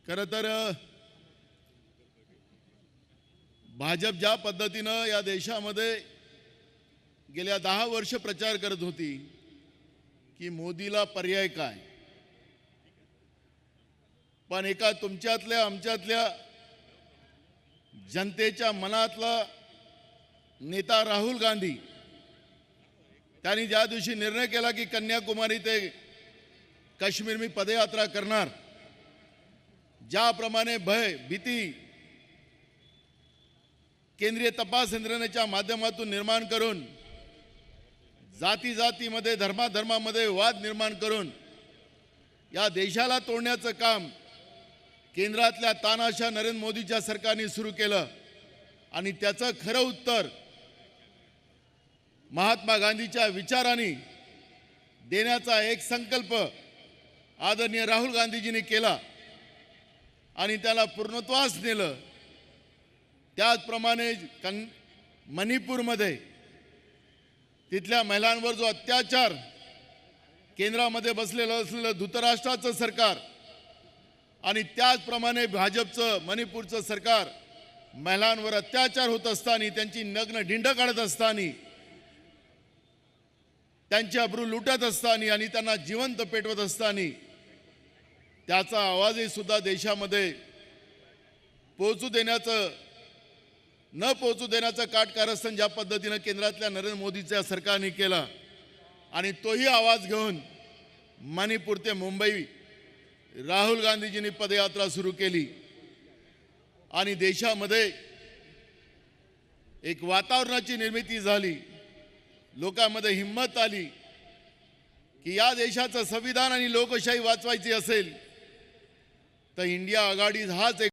खरं तर भाजप ज्या पद्धतीनं या देशामध्ये गेल्या 10 वर्ष प्रचार करत होती की मोदीला पर्याय काय, पण एका तुमच्यातल्या आमच्यातल्या जनतेच्या मनातला नेता राहुल गांधी त्यांनी ज्या दिवशी निर्णय केला की कन्याकुमारी ते काश्मीर मी पदयात्रा करणार, ज्याप्रमाणे भय भीती केंद्रीय तपास यंत्रणेच्या माध्यमातून निर्माण करून जाती जातीमध्ये धर्माधर्मामध्ये वाद निर्माण करून या देशाला तोडण्याचं काम केंद्रातल्या तानाशा नरेंद्र मोदीच्या सरकारने सुरू केलं आणि त्याचं खरं उत्तर महात्मा गांधीच्या विचारांनी देण्याचा एक संकल्प आदरणीय राहुल गांधीजींनी केला आणि त्याला पूर्णत्वास नेलं। त्याचप्रमाणे मणिपूरमध्ये तिथल्या महिलांवर जो अत्याचार केंद्रामध्ये बसलेलं असलेलं धृतराष्ट्राचं सरकार आणि त्याचप्रमाणे भाजपचं मणिपूरचं सरकार महिलांवर अत्याचार होत असताना त्यांची नग्न ढिंड काढत असताना त्यांची अब्रू लुटत असताना आणि त्यांना जिवंत पेटवत असताना त्याचा आवाजही सुद्धा देशामध्ये न पोहोचू देण्याचं काटकारस्थान ज्या पद्धतीनं केंद्रातल्या नरेंद्र मोदीच्या सरकारने केला आणि तोही आवाज घेऊन मणिपूर ते मुंबई राहुल गांधीजींनी पदयात्रा सुरू केली आणि देशामध्ये एक वातावरणाची निर्मिती झाली। लोकांमध्ये हिम्मत आली की या देशाचं संविधान आणि लोकशाही वाचवायची असेल तर इंडिया आघाडी हाच एक